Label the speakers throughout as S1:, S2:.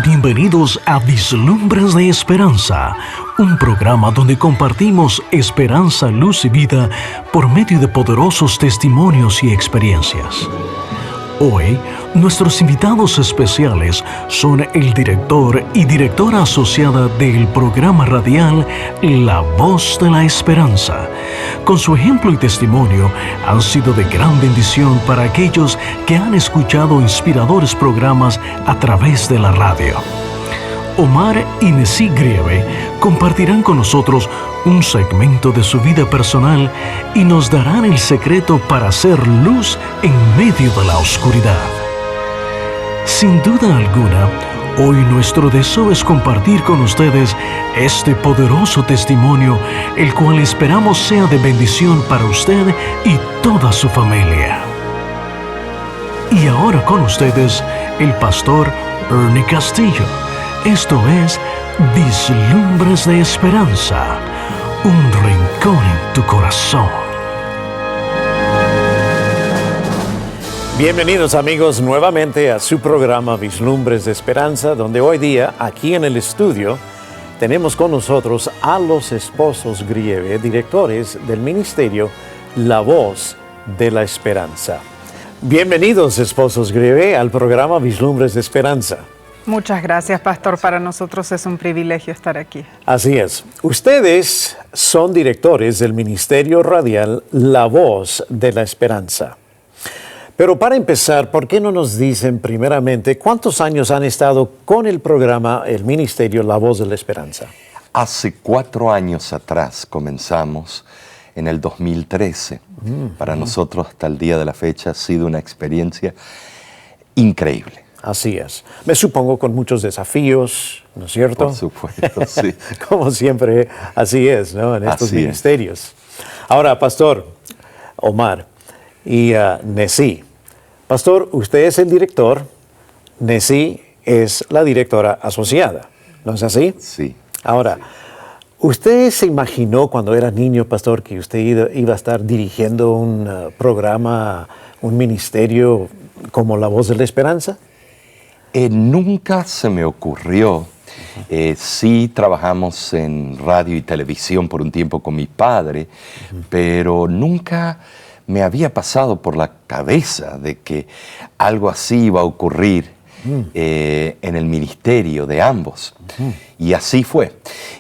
S1: Bienvenidos a Vislumbres de Esperanza, un programa donde compartimos esperanza, luz y vida por medio de poderosos testimonios y experiencias. Hoy, nuestros invitados especiales son el director y directora asociada del programa radial La Voz de la Esperanza. Con su ejemplo y testimonio han sido de gran bendición para aquellos que han escuchado inspiradores programas a través de la radio. Omar y Nesí Grieve compartirán con nosotros un segmento de su vida personal y nos darán el secreto para hacer luz en medio de la oscuridad. Sin duda alguna, hoy nuestro deseo es compartir con ustedes este poderoso testimonio, el cual esperamos sea de bendición para usted y toda su familia. Y ahora con ustedes, el pastor Ernie Castillo. Esto es Vislumbres de Esperanza, un rincón en tu corazón.
S2: Bienvenidos amigos nuevamente a su programa Vislumbres de Esperanza, donde hoy día, aquí en el estudio, tenemos con nosotros a los esposos Grieve, directores del ministerio La Voz de la Esperanza. Bienvenidos, esposos Grieve, al programa Vislumbres de Esperanza.
S3: Muchas gracias, pastor. Para nosotros es un privilegio estar aquí.
S2: Así es. Ustedes son directores del ministerio radial La Voz de la Esperanza. Pero para empezar, ¿por qué no nos dicen primeramente cuántos años han estado con el programa, el ministerio La Voz de la Esperanza?
S4: Hace 4 años atrás comenzamos, en el 2013. Para nosotros, hasta el día de la fecha, ha sido una experiencia increíble.
S2: Así es. Me supongo con muchos desafíos, ¿no es cierto?
S4: Por supuesto, sí.
S2: Como siempre, así es, ¿no? En estos ministerios. Ahora, Pastor Omar y Nesí. Pastor, usted es el director, Nesí es la directora asociada, ¿no es así?
S4: Sí.
S2: Ahora, ¿usted se imaginó cuando era niño, Pastor, que usted iba a estar dirigiendo un programa, un ministerio como La Voz de la Esperanza?
S4: Nunca se me ocurrió. Sí trabajamos en radio y televisión por un tiempo con mi padre, pero nunca me había pasado por la cabeza de que algo así iba a ocurrir en el ministerio de ambos. Y así fue.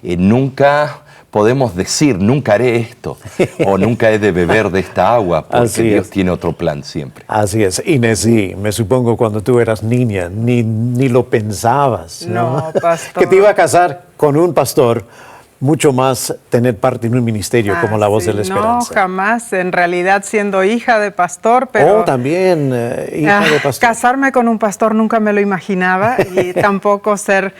S4: Nunca podemos decir, nunca haré esto, o nunca he de beber de esta agua, porque Dios tiene otro plan siempre.
S2: Así es. Inés, me supongo cuando tú eras niña, ni lo pensabas, ¿no?
S3: No, pastor.
S2: Que te iba a casar con un pastor, mucho más tener parte en un ministerio como La Voz de la Esperanza.
S3: No, jamás. En realidad, siendo hija de pastor, pero...
S2: Oh, también hija de pastor.
S3: Casarme con un pastor nunca me lo imaginaba y tampoco ser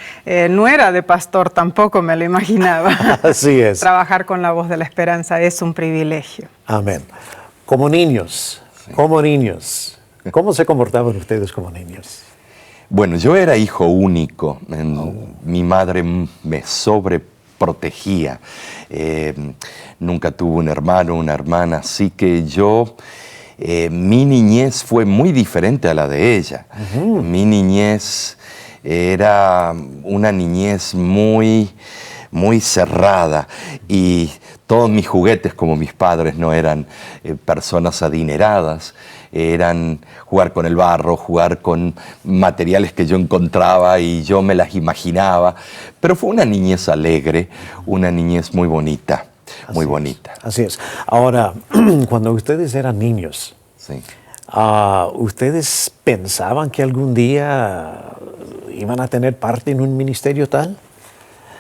S3: nuera de pastor tampoco me lo imaginaba.
S2: Así es.
S3: Trabajar con La Voz de la Esperanza es un privilegio.
S2: Amén. Como niños, ¿cómo se comportaban ustedes como niños?
S4: Bueno, yo era hijo único. Mi madre me sobreprotegía. Nunca tuve un hermano, una hermana, así que mi niñez fue muy diferente a la de ella. Mi niñez era una niñez muy cerrada y todos mis juguetes, como mis padres no eran personas adineradas, eran jugar con el barro, jugar con materiales que yo encontraba y yo me las imaginaba. Pero fue una niñez alegre, una niñez muy bonita, muy bonita.
S2: Así es. Ahora, cuando ustedes eran niños, ¿ustedes pensaban que algún día iban a tener parte en un ministerio tal?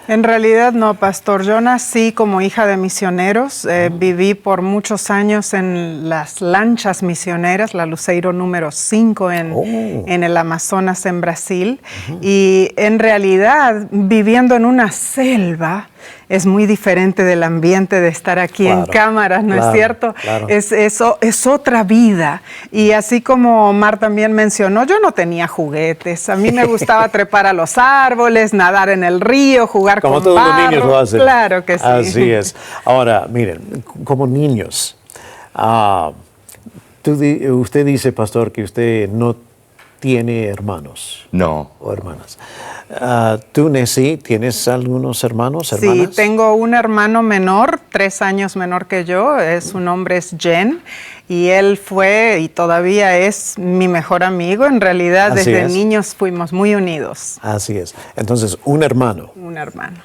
S3: En realidad no, pastor. Yo nací como hija de misioneros. Viví por muchos años en las lanchas misioneras, la Luceiro número 5 en el Amazonas, en Brasil. Y en realidad, viviendo en una selva, es muy diferente del ambiente de estar aquí en cámaras, ¿no es cierto?
S2: Claro.
S3: Es otra vida. Y así como Omar también mencionó, yo no tenía juguetes. A mí me gustaba trepar a los árboles, nadar en el río, jugar
S2: como
S3: con
S2: todos
S3: barro.
S2: los niños lo hacen.
S3: Claro que sí.
S2: Así es. Ahora, miren, como niños, usted dice, pastor, que usted no tiene hermanos
S4: No.
S2: o hermanas. ¿Tú, Nessie, tienes algunos hermanos, hermanas?
S3: Sí, tengo un hermano menor, 3 años menor que yo. Su nombre es Jen. Y él fue y todavía es mi mejor amigo. En realidad,
S2: Así
S3: desde
S2: es.
S3: niños fuimos muy unidos.
S2: Así es. Entonces, un hermano.
S3: Un hermano.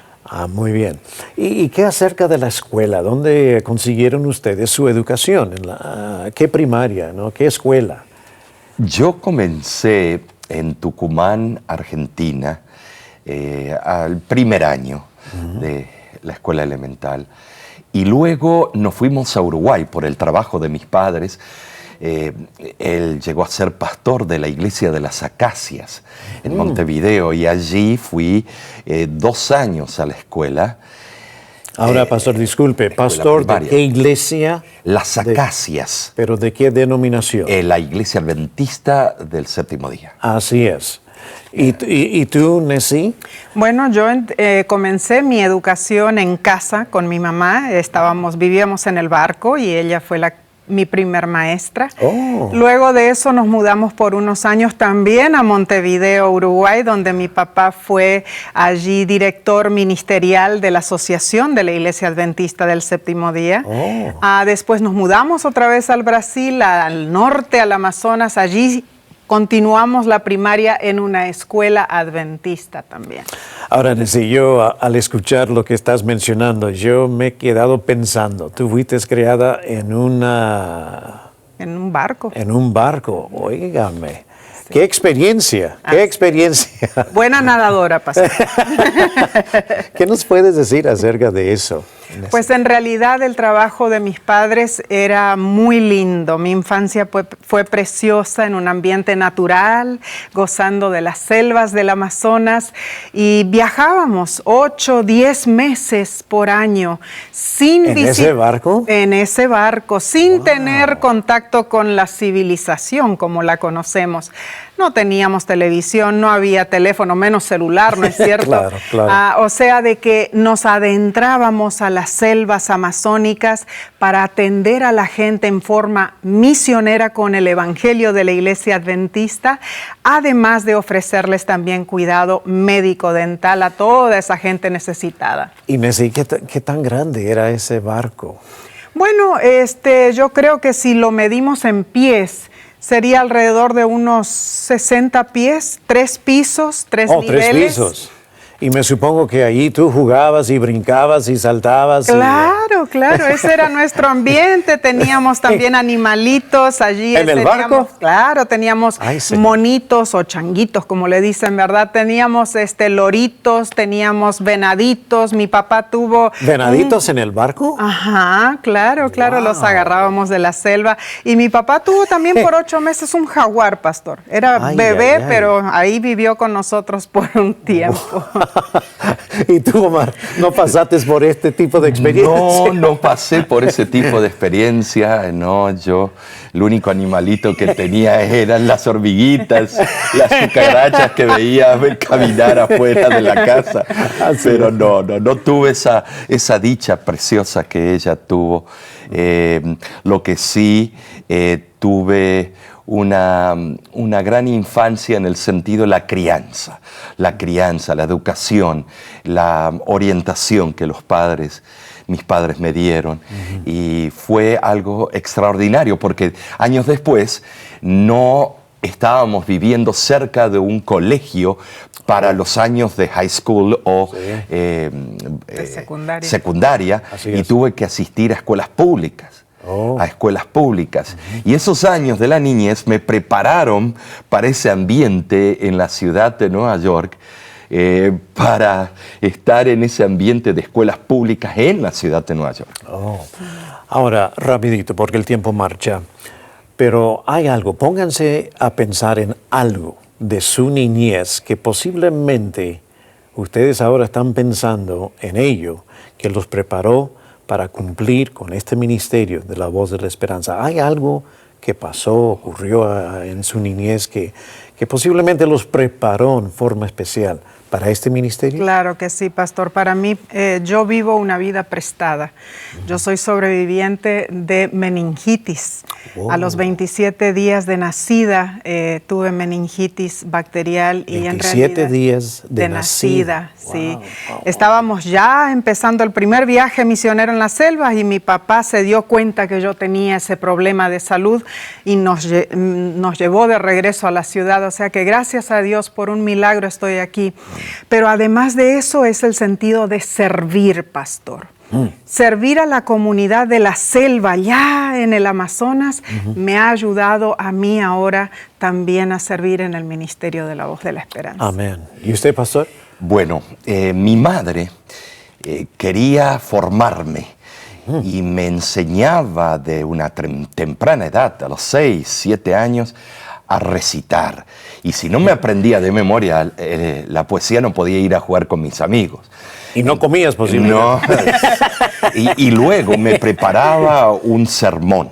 S2: Muy bien. ¿Y qué acerca de la escuela? ¿Dónde consiguieron ustedes su educación? ¿Qué primaria, no? ¿Qué escuela?
S4: Yo comencé en Tucumán, Argentina, al primer año de la escuela elemental. Y luego nos fuimos a Uruguay por el trabajo de mis padres. Él llegó a ser pastor de la iglesia de las Acacias en Montevideo y allí fui 2 años a la escuela.
S2: Ahora, pastor, disculpe, ¿pastor de
S4: primaria.
S2: qué iglesia?
S4: Las Acacias,
S2: ¿Pero de qué denominación?
S4: la iglesia adventista del séptimo día.
S2: Así es. ¿Y tú, Nessie?
S3: Bueno, yo comencé mi educación en casa con mi mamá. Vivíamos en el barco y ella fue mi primer maestra.
S2: Oh.
S3: Luego de eso nos mudamos por unos años también a Montevideo, Uruguay, donde mi papá fue allí director ministerial de la Asociación de la Iglesia Adventista del Séptimo Día.
S2: Oh.
S3: Después nos mudamos otra vez al Brasil, al norte, al Amazonas. Allí continuamos la primaria en una escuela adventista también.
S2: Ahora, Nessie, yo al escuchar lo que estás mencionando, yo me he quedado pensando, tú fuiste creada en un barco. En un barco, óigame. Sí. ¡Qué experiencia! ¡Qué experiencia!
S3: Buena nadadora, pastor.
S2: ¿Qué nos puedes decir acerca de eso?
S3: Pues en realidad el trabajo de mis padres era muy lindo. Mi infancia fue preciosa en un ambiente natural, gozando de las selvas del Amazonas y viajábamos 8, 10 meses por año sin
S2: ¿En ese barco?
S3: En ese barco, sin tener contacto con la civilización como la conocemos. No teníamos televisión, no había teléfono, menos celular, ¿no es cierto?
S2: Claro, claro.
S3: O sea, de que nos adentrábamos a las selvas amazónicas para atender a la gente en forma misionera con el Evangelio de la Iglesia Adventista, además de ofrecerles también cuidado médico-dental a toda esa gente necesitada.
S2: Y Nessie, ¿qué tan grande era ese barco?
S3: Bueno, yo creo que si lo medimos en pies, sería alrededor de unos 60 pies, 3 pisos, 3 niveles.
S2: 3 pisos. Y me supongo que allí tú jugabas y brincabas y saltabas.
S3: Claro, claro, ese era nuestro ambiente. Teníamos también animalitos allí.
S2: ¿En el barco?
S3: Claro, teníamos monitos o changuitos, como le dicen, ¿verdad? Teníamos loritos, teníamos venaditos. Mi papá tuvo...
S2: ¿Venaditos en el barco?
S3: Ajá, claro, wow. Los agarrábamos de la selva. Y mi papá tuvo también por 8 meses un jaguar, pastor. Era bebé, pero ahí vivió con nosotros por un tiempo.
S2: ¿Y tú, Omar, no pasaste por este tipo de experiencia?
S4: No pasé por ese tipo de experiencia. No, yo, el único animalito que tenía eran las hormiguitas, las cucarachas que veía caminar afuera de la casa. Pero no tuve esa dicha preciosa que ella tuvo. Lo que sí tuve una gran infancia en el sentido de la crianza, la educación, la orientación que mis padres me dieron. Y fue algo extraordinario porque años después no estábamos viviendo cerca de un colegio para los años de high school o secundaria y tuve que asistir a escuelas públicas. A escuelas públicas. Y esos años de la niñez me prepararon para ese ambiente en la ciudad de Nueva York, para estar en ese ambiente de escuelas públicas en la ciudad de Nueva York.
S2: Ahora, rapidito, porque el tiempo marcha, pero hay algo, pónganse a pensar en algo de su niñez que posiblemente ustedes ahora están pensando en ello, que los preparó para cumplir con este ministerio de la Voz de la Esperanza. ¿Hay algo que pasó, ocurrió en su niñez que posiblemente los preparó en forma especial para este ministerio?
S3: Claro que sí, pastor. Para mí, yo vivo una vida prestada. Yo soy sobreviviente de meningitis. A los 27 días de nacida tuve meningitis bacterial y en realidad
S2: 27 días de nacida.
S3: Sí. Estábamos ya empezando el primer viaje misionero en las selvas y mi papá se dio cuenta que yo tenía ese problema de salud y nos llevó de regreso a la ciudad. O sea que gracias a Dios por un milagro estoy aquí. Pero además de eso es el sentido de servir, pastor. Servir a la comunidad de la selva ya en el Amazonas me ha ayudado a mí ahora también a servir en el ministerio de la Voz de la Esperanza.
S2: Amén. ¿Y usted, pastor?
S4: Bueno, mi madre quería formarme y me enseñaba de una temprana edad, a los 6, 7 años, a recitar. Y si no me aprendía de memoria la poesía, no podía ir a jugar con mis amigos.
S2: ¿Y no comías posiblemente?
S4: No. Y luego me preparaba un sermón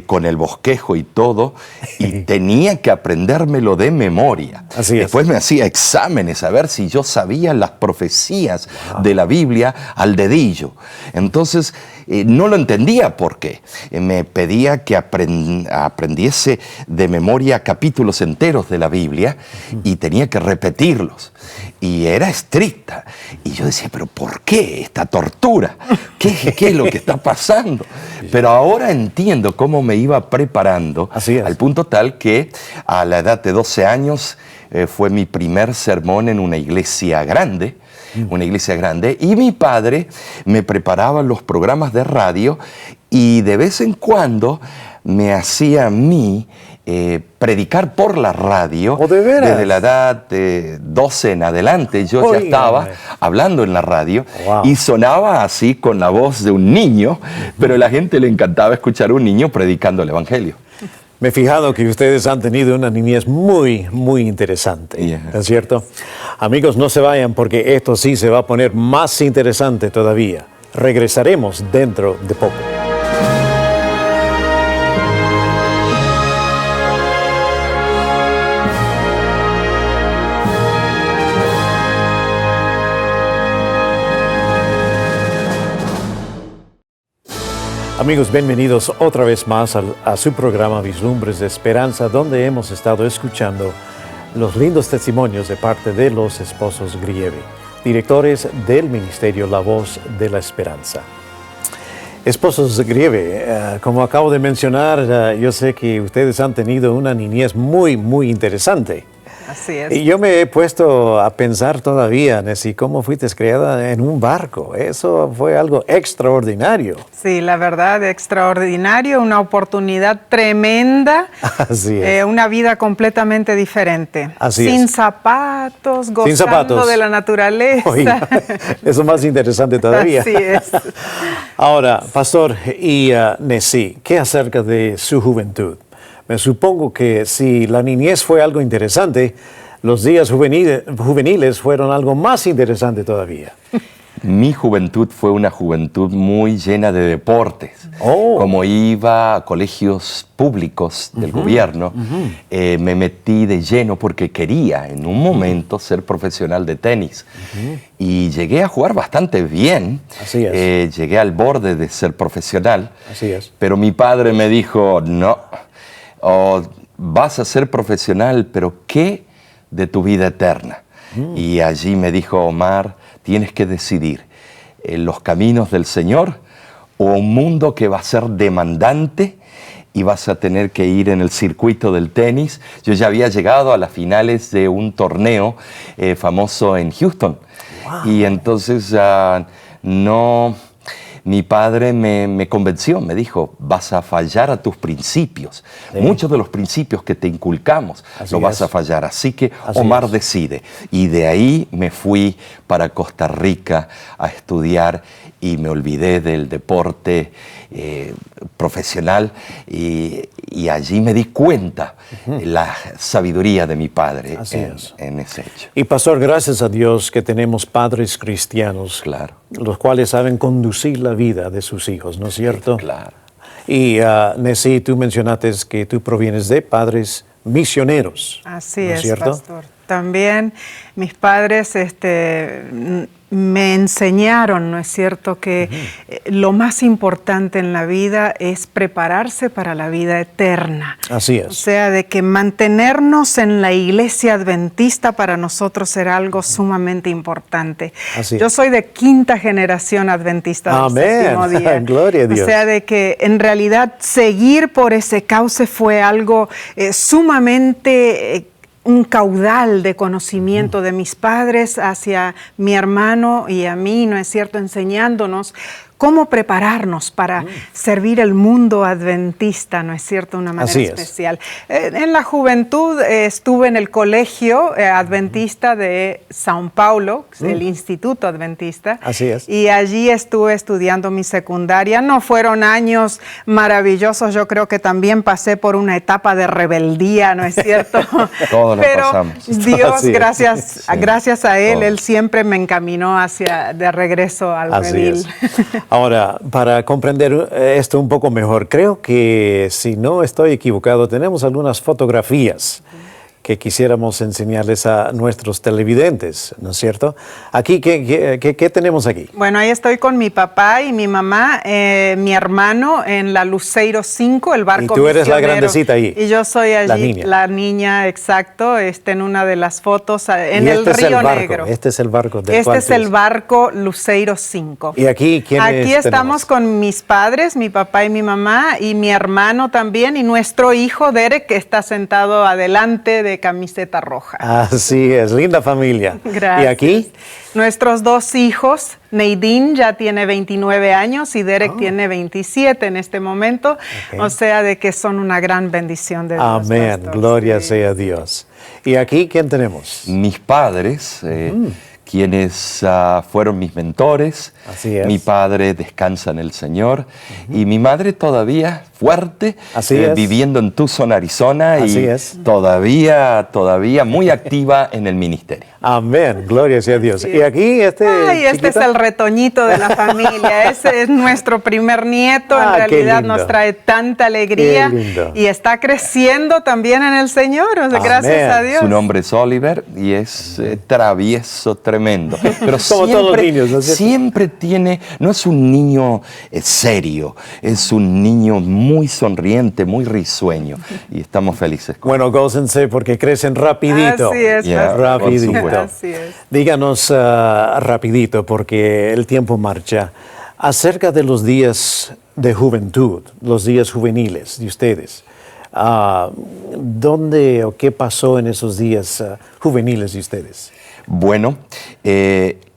S4: con el bosquejo y todo, y tenía que aprendérmelo de memoria.
S2: Así es.
S4: Después me hacía exámenes a ver si yo sabía las profecías de la Biblia al dedillo. Entonces, no lo entendía por qué. Me pedía que aprendiese de memoria capítulos enteros de la Biblia y tenía que repetirlos. Y era estricta. Y yo decía, ¿pero por qué esta tortura? ¿Qué es lo que está pasando? Pero ahora entiendo cómo me iba preparando, al punto tal que a la edad de 12 años fue mi primer sermón en una iglesia grande, y mi padre me preparaba los programas de radio y de vez en cuando me hacía a mí predicar por la radio.
S2: ¿Oh, de veras?
S4: Desde la edad de 12 en adelante yo ya estaba hablando en la radio.
S2: Wow.
S4: Y sonaba así con la voz de un niño, pero a la gente le encantaba escuchar a un niño predicando el evangelio.
S2: Me he fijado que ustedes han tenido una niñez muy, muy interesante, ¿no es cierto? Amigos, no se vayan porque esto sí se va a poner más interesante todavía. Regresaremos dentro de poco. Amigos, bienvenidos otra vez más a su programa Vislumbres de Esperanza, donde hemos estado escuchando los lindos testimonios de parte de los esposos Grieve, directores del ministerio La Voz de la Esperanza. Esposos Grieve, como acabo de mencionar, yo sé que ustedes han tenido una niñez muy, muy interesante.
S3: Así es.
S2: Y yo me he puesto a pensar todavía, Nessie, cómo fuiste criada en un barco. Eso fue algo extraordinario.
S3: Sí, la verdad, extraordinario, una oportunidad tremenda.
S2: Así es.
S3: Una vida completamente diferente.
S2: Así
S3: Sin
S2: es.
S3: zapatos, gozando
S2: Sin zapatos.
S3: de la naturaleza.
S2: Oiga, eso es más interesante todavía.
S3: Así es.
S2: Ahora, pastor y Nessie, ¿qué acerca de su juventud? Me supongo que si la niñez fue algo interesante, los días juveniles fueron algo más interesante todavía.
S4: Mi juventud fue una juventud muy llena de deportes. Como iba a colegios públicos del gobierno, me metí de lleno porque quería en un momento ser profesional de tenis. Y llegué a jugar bastante bien.
S2: Así es.
S4: Llegué al borde de ser profesional.
S2: Así es.
S4: Pero mi padre me dijo, no, vas a ser profesional, pero ¿qué de tu vida eterna? Y allí me dijo, Omar, tienes que decidir los caminos del Señor o un mundo que va a ser demandante y vas a tener que ir en el circuito del tenis. Yo ya había llegado a las finales de un torneo famoso en Houston. Wow. Y entonces mi padre me convenció, me dijo, vas a fallar a tus principios. Sí. Muchos de los principios que te inculcamos vas a fallar. Así que Omar decide. Y de ahí me fui para Costa Rica a estudiar y me olvidé del deporte profesional y allí me di cuenta la sabiduría de mi padre en ese hecho.
S2: Y pastor, gracias a Dios que tenemos padres cristianos, los cuales saben conducir la vida de sus hijos, ¿no es cierto?
S4: Claro.
S2: Y Nessie, tú mencionaste que tú provienes de padres misioneros.
S3: Así
S2: ¿no
S3: es,
S2: cierto?
S3: pastor. También mis padres me enseñaron, ¿no es cierto?, que lo más importante en la vida es prepararse para la vida eterna.
S2: Así es.
S3: O sea, de que mantenernos en la iglesia adventista para nosotros era algo sumamente importante.
S2: Así
S3: Yo
S2: es.
S3: soy de 5ª generación adventista del
S2: Amén.
S3: séptimo día.
S2: Gloria a Dios.
S3: O sea, de que en realidad seguir por ese cauce fue algo sumamente un caudal de conocimiento de mis padres hacia mi hermano y a mí, ¿no es cierto?, enseñándonos cómo prepararnos para servir el mundo adventista, ¿no es cierto?, de una manera
S2: Así es.
S3: especial. En la juventud estuve en el colegio adventista de São Paulo, el Instituto Adventista.
S2: Así es.
S3: Y allí estuve estudiando mi secundaria. No fueron años maravillosos, yo creo que también pasé por una etapa de rebeldía, ¿no es cierto?
S4: Todos la
S3: Pero
S4: pasamos.
S3: Dios,
S2: Así es.
S3: gracias a Él,
S4: Todos.
S3: Él siempre me encaminó de regreso al
S2: Así
S3: redil.
S2: es. Ahora, para comprender esto un poco mejor, creo que si no estoy equivocado, tenemos algunas fotografías que quisiéramos enseñarles a nuestros televidentes, ¿no es cierto? Aquí, ¿qué tenemos aquí?
S3: Bueno, ahí estoy con mi papá y mi mamá, mi hermano en la Luceiro 5, el barco
S2: Y tú eres la
S3: misionero.
S2: grandecita ahí.
S3: Y yo soy allí,
S2: La niña.
S3: niña, exacto, en una de las fotos en
S2: Y
S3: el
S2: este es
S3: Río
S2: el barco,
S3: Negro.
S2: Este es el barco del
S3: Este
S2: cual
S3: es
S2: tú
S3: el barco Luceiro 5.
S2: ¿Y aquí quiénes
S3: Aquí estamos
S2: tenemos?
S3: con mis padres, mi papá y mi mamá, y mi hermano también, y nuestro hijo Derek, que está sentado adelante de camiseta roja.
S2: Así es, linda familia.
S3: Gracias.
S2: ¿Y aquí?
S3: Nuestros 2 hijos, Neidín ya tiene 29 años y Derek tiene 27 en este momento.
S2: Ok.
S3: O sea, de que son una gran bendición de Dios.
S2: Amén,
S3: pastor.
S2: gloria
S3: Sí.
S2: sea a Dios. ¿Y aquí quién tenemos?
S4: Mis padres, quienes fueron mis mentores.
S2: Así es.
S4: Mi padre descansa en el Señor y mi madre todavía fuerte,
S2: Así es.
S4: viviendo en Tucson, Arizona,
S2: Así
S4: y
S2: es.
S4: todavía muy activa en el ministerio.
S2: Amén, gloria sea a Dios.
S3: Sí.
S2: ¿Y aquí
S3: Ay, este es
S2: chiquito?
S3: el retoñito de la familia. Ese es nuestro primer nieto.
S2: Ah,
S3: En
S2: qué
S3: realidad
S2: lindo.
S3: nos trae tanta alegría.
S2: Qué lindo.
S3: Y está creciendo también en el Señor. O sea, gracias a Dios.
S4: Su nombre es Oliver y es travieso, tremendo. Pero
S2: Como todos los niños, ¿no es cierto?
S4: siempre tiene, no es un niño serio, es un niño muy sonriente, muy risueño. Y estamos felices con
S2: Bueno, gócense porque crecen rapidito.
S3: Así es,
S4: Yeah,
S3: pastor.
S2: Rapidito.
S4: por supuesto.
S3: Así es.
S2: Díganos rapidito, porque el tiempo marcha, acerca de los días de juventud, los días juveniles de ustedes. ¿Dónde o qué pasó en esos días juveniles de ustedes?
S4: Bueno,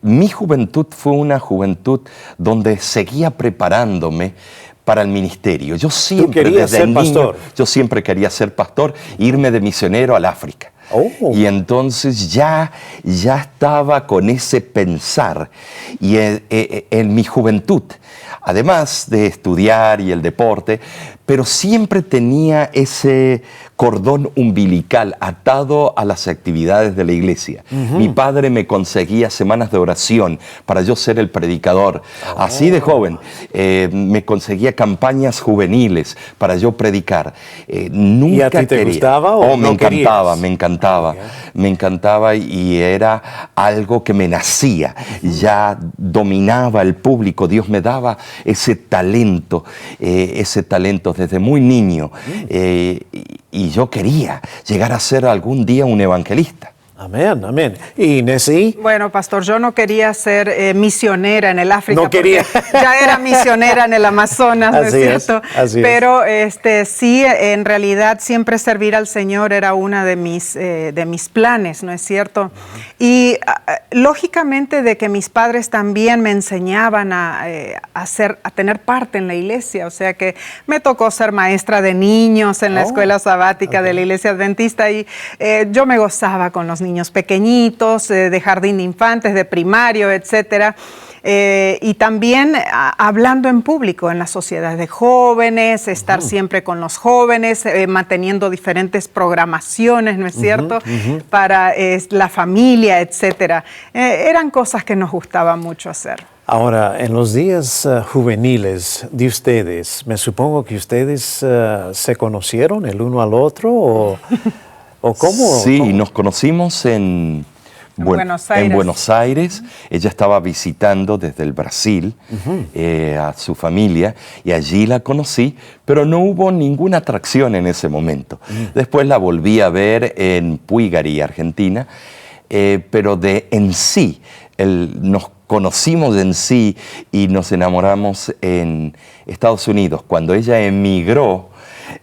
S4: mi juventud fue una juventud donde seguía preparándome para el ministerio. Yo siempre,
S2: querías
S4: desde
S2: ser
S4: niño,
S2: pastor?
S4: yo siempre quería ser pastor, irme de misionero al África.
S2: Oh.
S4: Y entonces ya estaba con ese pensar. Y en mi juventud, además de estudiar y el deporte, pero siempre tenía ese cordón umbilical atado a las actividades de la iglesia. Mi padre me conseguía semanas de oración para yo ser el predicador. Así de joven, me conseguía campañas juveniles para yo predicar. Nunca
S2: ¿Y a ti te
S4: quería.
S2: gustaba o
S4: me
S2: no
S4: encantaba,
S2: querías?
S4: me encantaba y era algo que me nacía. Ya dominaba el público, Dios me daba ese talento desde muy niño. Y yo quería llegar a ser algún día un evangelista.
S2: Amén, amén. ¿Y Nessie?
S3: Bueno, pastor, yo no quería ser misionera en el África.
S2: No quería.
S3: Porque ya era misionera en el Amazonas, ¿no es
S2: Así es,
S3: cierto?
S2: así es.
S3: Pero sí, en realidad siempre servir al Señor era una de mis planes, ¿no es cierto? Y lógicamente de que mis padres también me enseñaban a tener parte en la iglesia, o sea que me tocó ser maestra de niños en la escuela sabática de la iglesia adventista y yo me gozaba con los niños pequeñitos, de jardín de infantes, de primario, etcétera. Y también hablando en público en la sociedad de jóvenes, estar siempre con los jóvenes, manteniendo diferentes programaciones, ¿no es cierto? Para la familia, etcétera. Eran cosas que nos gustaba mucho hacer.
S2: Ahora, en los días juveniles de ustedes, me supongo que ustedes se conocieron el uno al otro o ¿O cómo?
S4: Sí,
S2: ¿Cómo?
S4: nos conocimos en
S3: Buenos Aires.
S4: En Buenos Aires. Ella estaba visitando desde el Brasil a su familia y allí la conocí, pero no hubo ninguna atracción en ese momento. Después la volví a ver en Puigari, Argentina, pero en sí, nos conocimos en sí y nos enamoramos en Estados Unidos, cuando ella emigró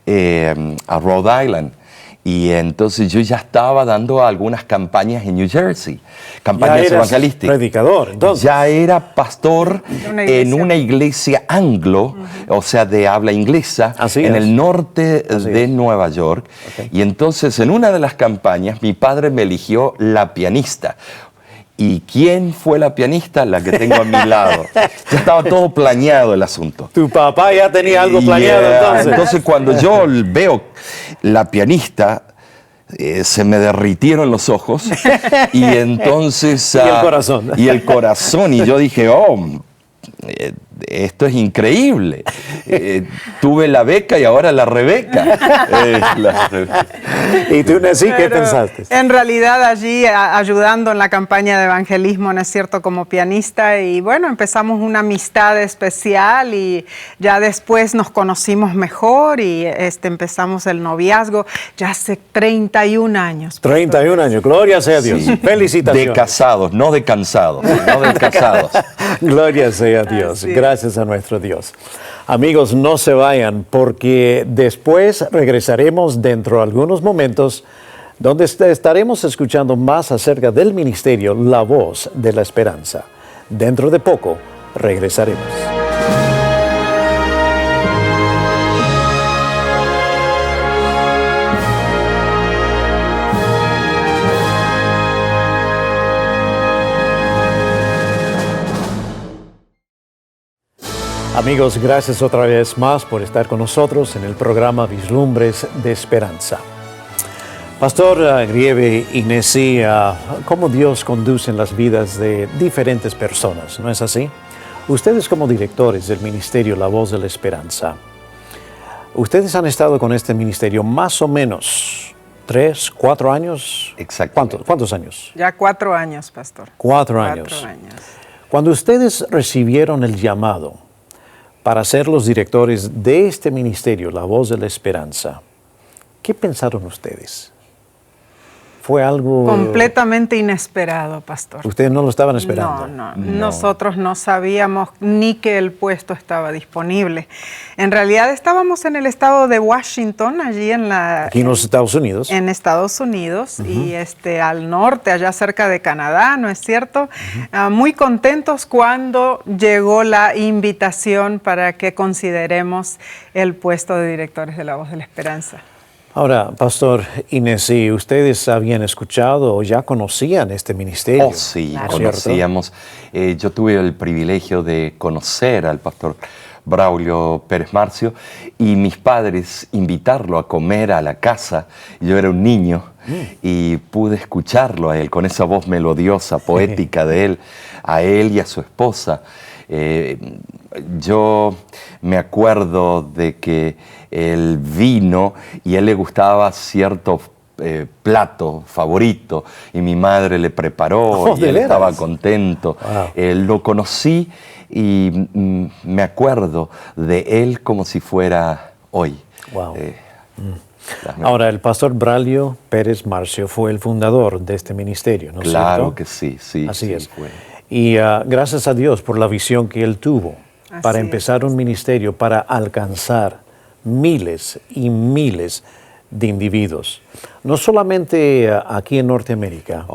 S4: a Rhode Island. Y entonces yo ya estaba dando algunas campañas en New Jersey, campañas evangelísticas.
S2: Predicador, entonces.
S4: Ya era pastor en una iglesia anglo, o sea, de habla inglesa, en el norte de Nueva York. Okay. Y entonces en una de las campañas mi padre me eligió la pianista. ¿Y quién fue la pianista? La que tengo a mi lado. Ya estaba todo planeado el asunto.
S2: Tu papá ya tenía algo planeado entonces.
S4: Entonces cuando yo veo la pianista, se me derritieron los ojos y entonces...
S2: y el corazón.
S4: Y el corazón. Y yo dije, esto es increíble. Tuve la beca y ahora la Rebeca.
S2: ¿Y tú, Nessie, qué pensaste?
S3: En realidad allí ayudando en la campaña de evangelismo, ¿no es cierto?, como pianista, y bueno, empezamos una amistad especial y ya después nos conocimos mejor y empezamos el noviazgo ya hace 31 años.
S2: 31 años, gloria sea a Dios. Sí. Felicitaciones.
S4: De casados, no de cansados, no de casados.
S2: Gloria sea a Dios. Gracias a nuestro Dios. Amigos, no se vayan porque después regresaremos dentro de algunos momentos donde estaremos escuchando más acerca del ministerio La Voz de la Esperanza. Dentro de poco regresaremos. Amigos, gracias otra vez más por estar con nosotros en el programa Vislumbres de Esperanza. Pastor Grieve y Nessie, ¿cómo Dios conduce en las vidas de diferentes personas? ¿No es así? Ustedes como directores del ministerio La Voz de la Esperanza, ustedes han estado con este ministerio más o menos 3, 4 años.
S4: Exacto.
S2: ¿Cuántos años?
S3: Ya 4 años, pastor.
S2: 4 años.
S3: 4 años.
S2: Cuando ustedes recibieron el llamado para ser los directores de este ministerio, La Voz de la Esperanza, ¿qué pensaron ustedes? ¿Fue algo
S3: completamente inesperado, pastor?
S2: ¿Ustedes no lo estaban esperando?
S3: No. Nosotros no sabíamos ni que el puesto estaba disponible. En realidad estábamos en el estado de Washington, allí aquí
S2: en los Estados Unidos. En
S3: Estados Unidos y al norte, allá cerca de Canadá, ¿no es cierto? Muy contentos cuando llegó la invitación para que consideremos el puesto de directores de La Voz de la Esperanza.
S2: Ahora, Pastor Nessie, ¿ustedes habían escuchado o ya conocían este ministerio?
S4: Sí, claro. Conocíamos. Yo tuve el privilegio de conocer al pastor Braulio Pérez Marcio y mis padres invitarlo a comer a la casa. Yo era un niño y pude escucharlo a él con esa voz melodiosa, poética de él, a él y a su esposa. Yo me acuerdo de que él vino y a él le gustaba cierto plato favorito y mi madre le preparó y él estaba contento. Wow. Lo conocí y me acuerdo de él como si fuera hoy.
S2: Wow. Ahora, el pastor Braulio Pérez Marcio fue el fundador de este ministerio, ¿no es cierto?
S4: Claro que sí, sí.
S2: Así
S4: sí,
S2: es.
S4: Fue.
S2: Y gracias a Dios por la visión que él tuvo para empezar un ministerio para alcanzar miles y miles de individuos. No solamente aquí en Norteamérica,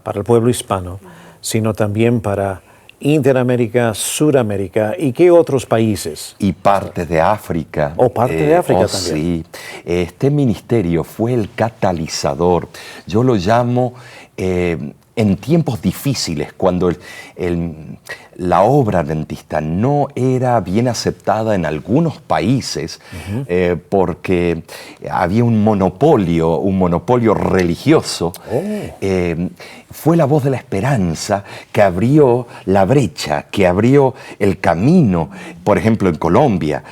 S2: para el pueblo hispano, sino también para Interamérica, Suramérica y qué otros países.
S4: Y parte de África.
S2: O parte de África también.
S4: Sí, este ministerio fue el catalizador. Yo lo llamo en tiempos difíciles, cuando la obra adventista no era bien aceptada en algunos países, porque había un monopolio religioso, fue la voz de la esperanza que abrió la brecha, que abrió el camino. Por ejemplo, en Colombia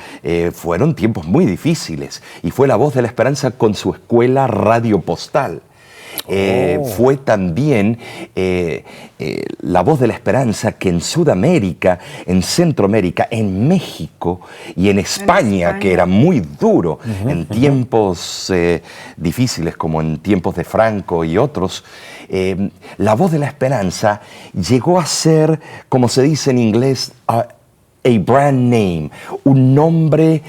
S4: fueron tiempos muy difíciles y fue la voz de la esperanza con su escuela Radio Postal. Fue también la voz de la esperanza que en Sudamérica, en Centroamérica, en México y en España, que era muy duro en tiempos difíciles como en tiempos de Franco y otros, la voz de la esperanza llegó a ser, como se dice en inglés, a brand name, un nombre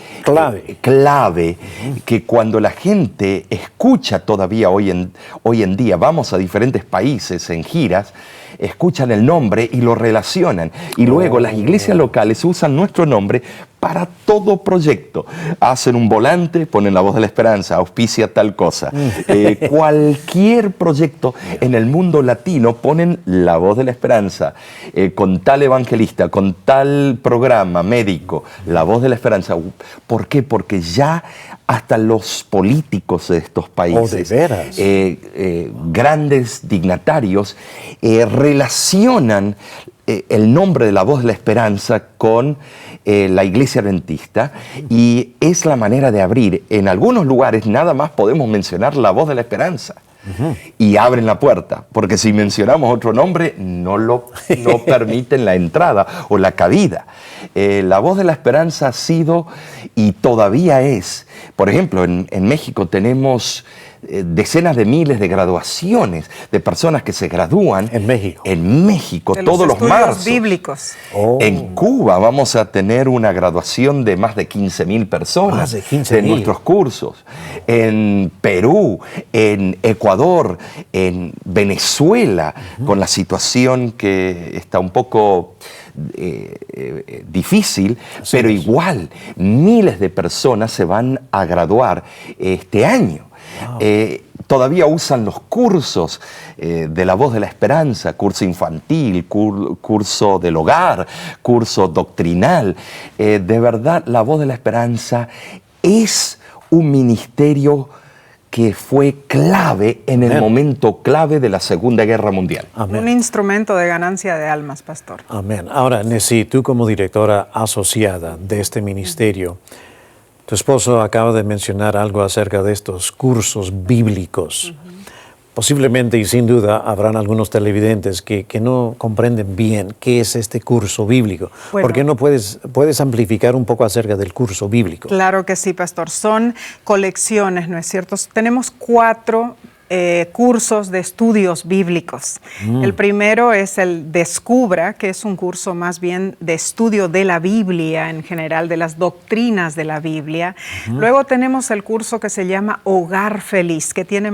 S4: clave que cuando la gente escucha todavía hoy en día, vamos a diferentes países en giras, escuchan el nombre y lo relacionan. Y luego las iglesias locales usan nuestro nombre para todo proyecto. Hacen un volante, ponen la voz de la esperanza, auspicia tal cosa. Cualquier proyecto en el mundo latino ponen la voz de la esperanza. Con tal evangelista, con tal programa médico, la voz de la esperanza. ¿Por qué? Porque ya hasta los políticos de estos países,
S2: ¿de veras?
S4: Grandes dignatarios, relacionan el nombre de la voz de la esperanza con la iglesia adventista, y es la manera de abrir. En algunos lugares nada más podemos mencionar la voz de la esperanza y abren la puerta, porque si mencionamos otro nombre no permiten la entrada o la cabida. La voz de la esperanza ha sido y todavía es, por ejemplo, en México tenemos decenas de miles de graduaciones de personas que se gradúan
S2: en
S4: México
S3: de
S4: todos los martes
S3: bíblicos.
S4: En Cuba vamos a tener una graduación de más de 15,000 personas
S2: más de 15,000
S4: nuestros cursos. En Perú, en Ecuador, en Venezuela, con la situación que está un poco difícil, pero igual miles de personas se van a graduar este año. Wow. Todavía usan los cursos de la voz de la esperanza, curso infantil, curso del hogar, curso doctrinal. De verdad, la voz de la esperanza es un ministerio que fue clave en el momento clave de la Segunda Guerra Mundial.
S3: Amén. Un instrumento de ganancia de almas, pastor.
S2: Amén. Ahora, Nessie, tú como directora asociada de este ministerio, tu esposo acaba de mencionar algo acerca de estos cursos bíblicos. Posiblemente y sin duda habrán algunos televidentes que no comprenden bien qué es este curso bíblico. Bueno, ¿por qué no puedes amplificar un poco acerca del curso bíblico?
S3: Claro que sí, pastor. Son colecciones, ¿no es cierto? Tenemos 4 cursos de estudios bíblicos. El primero es el Descubra, que es un curso más bien de estudio de la Biblia en general, de las doctrinas de la Biblia. Luego tenemos el curso que se llama Hogar Feliz, que tiene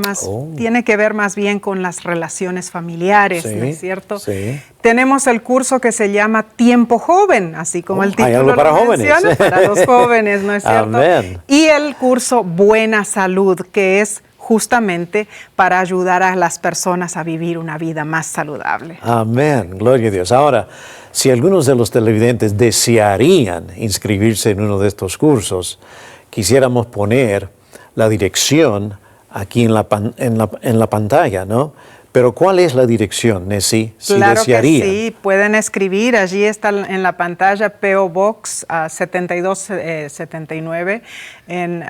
S3: que ver más bien con las relaciones familiares, ¿no es cierto?
S2: Sí.
S3: Tenemos el curso que se llama Tiempo Joven, así como el título
S2: hay algo para
S3: lo menciona,
S2: jóvenes.
S3: para los jóvenes, ¿no es cierto?
S2: Amén.
S3: Y el curso Buena Salud, que es justamente para ayudar a las personas a vivir una vida más saludable.
S2: Amén, gloria a Dios. Ahora, si algunos de los televidentes desearían inscribirse en uno de estos cursos, quisiéramos poner la dirección aquí en la pantalla, ¿no? Pero ¿cuál es la dirección, Nessie? Si
S3: claro
S2: desearían.
S3: Que sí, pueden escribir, allí está en la pantalla P.O. Box 7279 en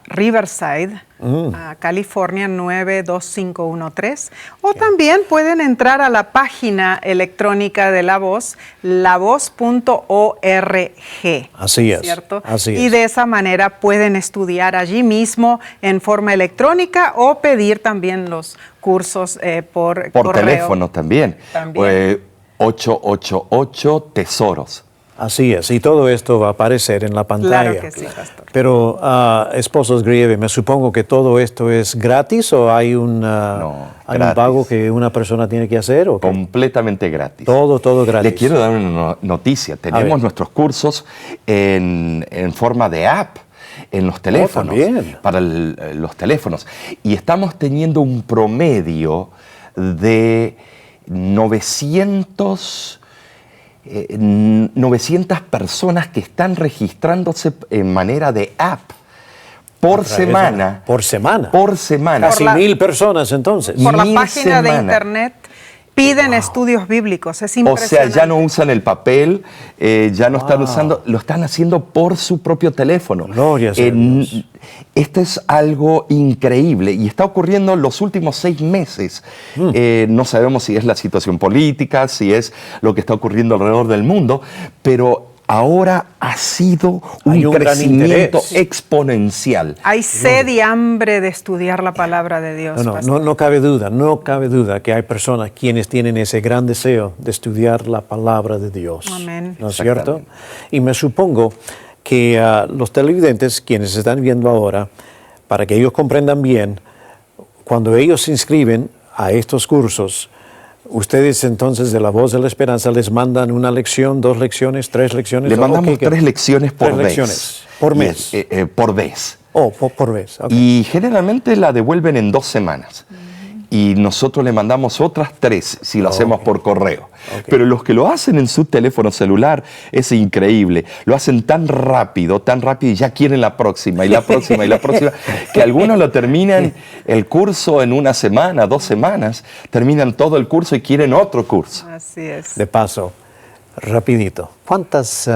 S3: Riverside, California 92513. O también pueden entrar a la página electrónica de La Voz, lavoz.org.
S2: Así es,
S3: ¿cierto?
S2: así es.
S3: Y de esa manera pueden estudiar allí mismo en forma electrónica o pedir también los cursos por correo.
S4: Teléfono también. 888 tesoros.
S2: Así es, y todo esto va a aparecer en la pantalla.
S3: Claro que sí, pastor.
S2: Pero, esposos Grieve, me supongo que todo esto es gratis o hay un pago que una persona tiene que hacer. ¿O qué?
S4: Completamente gratis.
S2: Todo gratis.
S4: Le quiero dar una noticia. Tenemos nuestros cursos en forma de app. En los teléfonos, para los teléfonos. Y estamos teniendo un promedio de 900 personas que están registrándose en manera de app por semana.
S2: ¿Por semana?
S4: Por semana.
S2: Casi 1000 personas entonces.
S3: Por la
S4: 1000
S3: página de
S4: semanas.
S3: internet piden estudios bíblicos, es
S4: O sea,
S3: impresionante.
S4: ya no usan el papel, ya no están usando, lo están haciendo por su propio teléfono.
S2: Gloria sea a Dios.
S4: Esto es algo increíble y está ocurriendo en los últimos 6 meses. No sabemos si es la situación política, si es lo que está ocurriendo alrededor del mundo, pero ahora ha sido
S2: Hay
S4: un
S2: un gran
S4: crecimiento
S2: interés.
S4: exponencial.
S3: Hay sed y hambre de estudiar la palabra de Dios. pastor.
S2: No cabe duda que hay personas quienes tienen ese gran deseo de estudiar la palabra de Dios.
S3: Amén.
S2: ¿No es cierto? Y me supongo que los televidentes, quienes están viendo ahora, para que ellos comprendan bien, cuando ellos se inscriben a estos cursos, ustedes entonces de La Voz de la Esperanza les mandan una lección, 2 lecciones, 3 lecciones.
S4: Le mandamos
S2: ¿O qué?
S4: 3 lecciones por
S2: 3
S4: vez.
S2: lecciones por mes.
S4: Por vez.
S2: Por vez. Ok.
S4: Y generalmente la devuelven en 2 semanas. Y nosotros le mandamos otras 3 si lo hacemos por correo. Pero los que lo hacen en su teléfono celular es increíble. Lo hacen tan rápido y ya quieren la próxima y la próxima y la próxima, que algunos lo terminan el curso en 1 semana, 2 semanas, terminan todo el curso y quieren otro curso.
S3: Así es.
S2: De paso, rapidito, ¿cuántos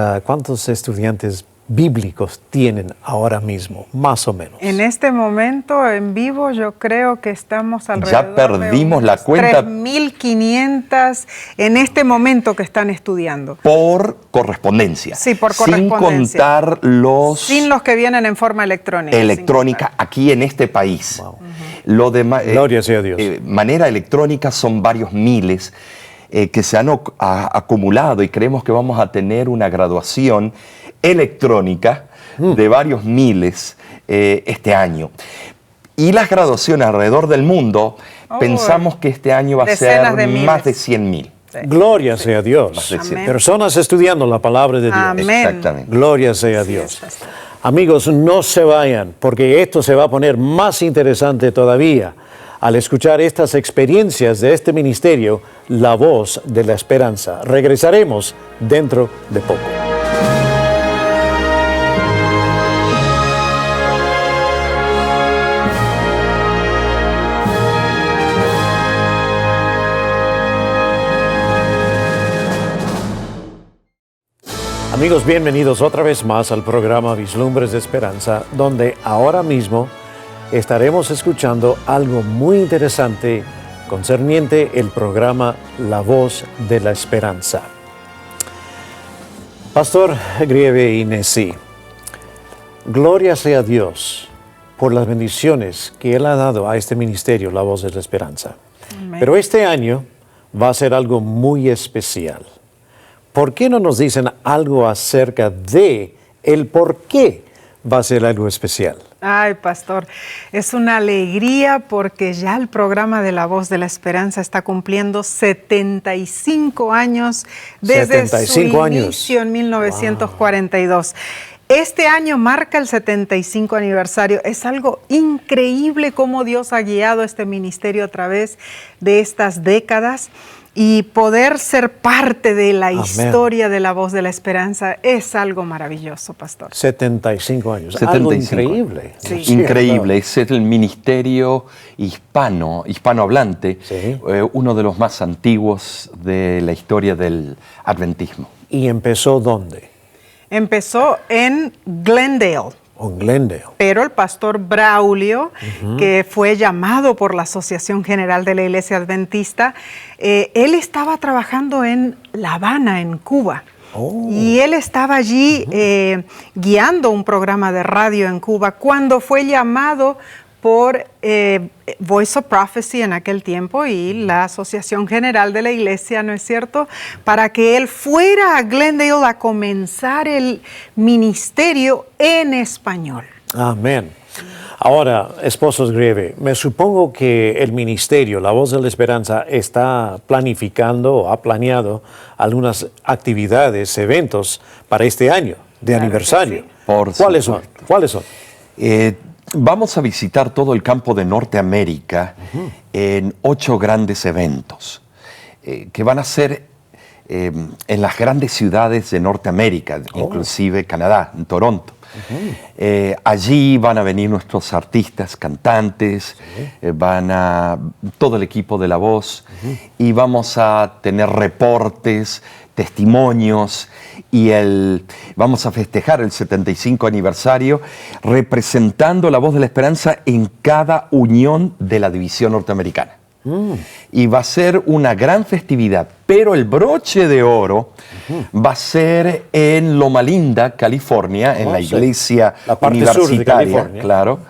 S2: estudiantes bíblicos tienen ahora mismo, más o menos?
S3: En este momento, en vivo, yo creo que estamos alrededor
S4: perdimos
S3: de
S4: la cuenta.
S3: 3.500 en este momento que están estudiando.
S4: Por correspondencia.
S3: Sí, por
S4: Sin
S3: correspondencia.
S4: contar los...
S3: Sin los que vienen en forma electrónica.
S4: electrónica aquí en este país. Lo demás,
S2: Gloria sea a Dios.
S4: manera electrónica son varios miles que se han acumulado y creemos que vamos a tener una graduación electrónica de varios miles este año. Y las graduaciones alrededor del mundo, pensamos que este año va a
S3: Decenas
S4: ser
S3: de miles.
S4: más de 100.000.
S2: Gloria sea a Dios.
S4: Más de 100.
S3: Amén.
S2: Personas estudiando la palabra de Dios.
S3: Amén.
S4: Exactamente.
S2: Gloria sea a
S3: Así
S2: Dios.
S3: es, pastor.
S2: Amigos, no se vayan, porque esto se va a poner más interesante todavía al escuchar estas experiencias de este ministerio, La Voz de la Esperanza. Regresaremos dentro de poco. Amigos, bienvenidos otra vez más al programa Vislumbres de Esperanza, donde ahora mismo estaremos escuchando algo muy interesante concerniente el programa La Voz de la Esperanza. Pastor Grieve y Nesí, gloria sea a Dios por las bendiciones que Él ha dado a este ministerio, La Voz de la Esperanza.
S3: Amén.
S2: Pero este año va a ser algo muy especial. ¿Por qué no nos dicen algo acerca de el por qué va a ser algo especial?
S3: Ay, pastor, es una alegría porque ya el programa de La Voz de la Esperanza está cumpliendo 75 años desde
S2: 75
S3: su
S2: años.
S3: inicio en 1942. Este año marca el 75 aniversario. Es algo increíble cómo Dios ha guiado este ministerio a través de estas décadas. Y poder ser parte de la
S2: Amén.
S3: historia de La Voz de la Esperanza es algo maravilloso, pastor.
S2: 75 años.
S4: 75
S2: Algo
S4: años.
S2: increíble.
S3: Sí.
S4: Increíble, es el ministerio hispanohablante,
S2: Sí.
S4: uno de los más antiguos de la historia del adventismo.
S2: ¿Y empezó dónde?
S3: Empezó en Glendale.
S2: En Glendale.
S3: Pero el pastor Braulio, que fue llamado por la Asociación General de la Iglesia Adventista, él estaba trabajando en La Habana, en Cuba. Y él estaba allí guiando un programa de radio en Cuba cuando fue llamado por Voice of Prophecy en aquel tiempo y la Asociación General de la Iglesia, ¿no es cierto?, para que él fuera a Glendale a comenzar el ministerio en español.
S2: Amén. Ahora, esposos Grieve, me supongo que el ministerio, La Voz de la Esperanza, está planificando o ha planeado algunas actividades, eventos para este año de
S3: Claro que
S2: aniversario.
S3: sí.
S4: Por
S2: ¿Cuáles son?
S4: supuesto.
S2: ¿Cuáles son?
S4: Vamos a visitar todo el campo de Norteamérica en 8 grandes eventos. que van a ser en las grandes ciudades de Norteamérica, inclusive Canadá, en Toronto. Allí van a venir nuestros artistas, cantantes, todo el equipo de La Voz, y vamos a tener reportes, testimonios, y vamos a festejar el 75 aniversario representando La Voz de la Esperanza en cada unión de la división norteamericana. Y va a ser una gran festividad, pero el broche de oro va a ser en Loma Linda, California, en la iglesia universitaria, claro,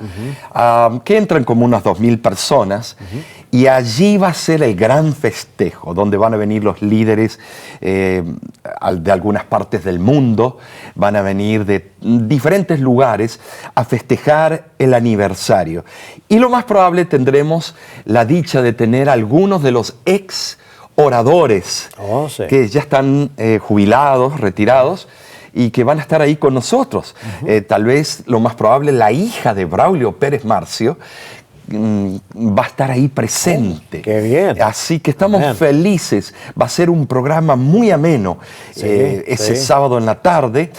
S4: que entran como unas 2,000 personas. Y allí va a ser el gran festejo, donde van a venir los líderes de algunas partes del mundo, van a venir de diferentes lugares a festejar el aniversario. Y lo más probable tendremos la dicha de tener algunos de los ex oradores que ya están jubilados, retirados, y que van a estar ahí con nosotros. Tal vez, lo más probable, la hija de Braulio Pérez Marcio va a estar ahí presente.
S2: ¡Qué bien!
S4: Así que estamos felices. Va a ser un programa muy ameno. Ese sábado en la tarde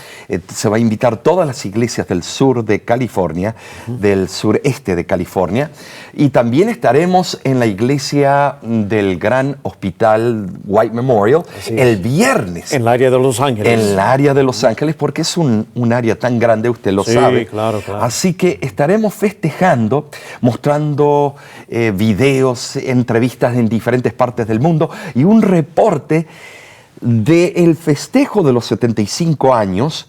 S4: se va a invitar todas las iglesias del sur de California, del sureste de California, y también estaremos en la iglesia del gran hospital White Memorial el viernes.
S2: En el área de Los Ángeles.
S4: En el área de Los Ángeles, porque es un área tan grande, usted lo sabe.
S2: Claro.
S4: Así que estaremos festejando, mostrando videos, entrevistas en diferentes partes del mundo y un reporte del festejo de los 75 años,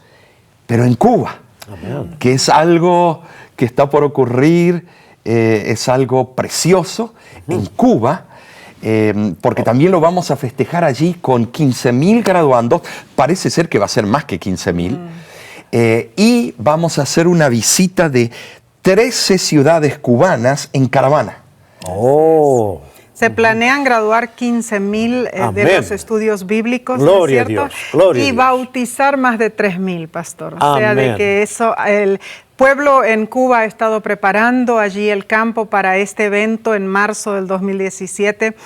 S4: pero en Cuba. Amén. Que es algo que está por ocurrir, es algo precioso en Cuba, porque también lo vamos a festejar allí con 15,000 graduandos. Parece ser que va a ser más que 15,000. Y vamos a hacer una visita de 13 ciudades cubanas en caravana.
S3: Se planean graduar 15,000 de los estudios bíblicos,
S2: Gloria
S3: ¿no es cierto?
S2: a Dios, gloria a
S3: y
S2: Dios.
S3: bautizar más de 3,000, pastor. O sea,
S2: Amén.
S3: de que el pueblo en Cuba ha estado preparando allí el campo para este evento en marzo del 2017.